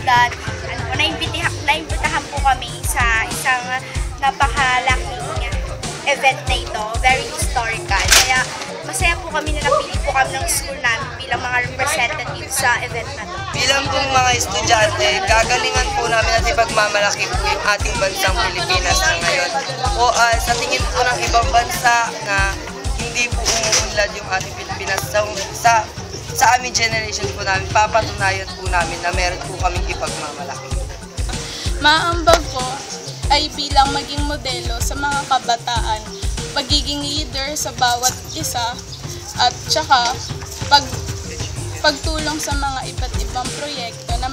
that, naimbitahan po kami sa isang napakalaking event na ito, very historical. Kaya masaya po kami na napili po kami ng school namin bilang mga representative sa event na ito. Bilang pong mga estudyante, gagalingan po namin at ipagmamalaki po yung ating bansang Pilipinas na ngayon. O sa tingin po ng ibang bansa na hindi po umuunlad yung ating Pilipinas, sa aming generation po namin, papatunayan po namin na meron po kaming ipagmamalaki. Maambag ko ay bilang maging modelo sa mga kabataan, pagiging leader sa bawat isa, at saka pagtulong sa mga iba't ibang proyekto na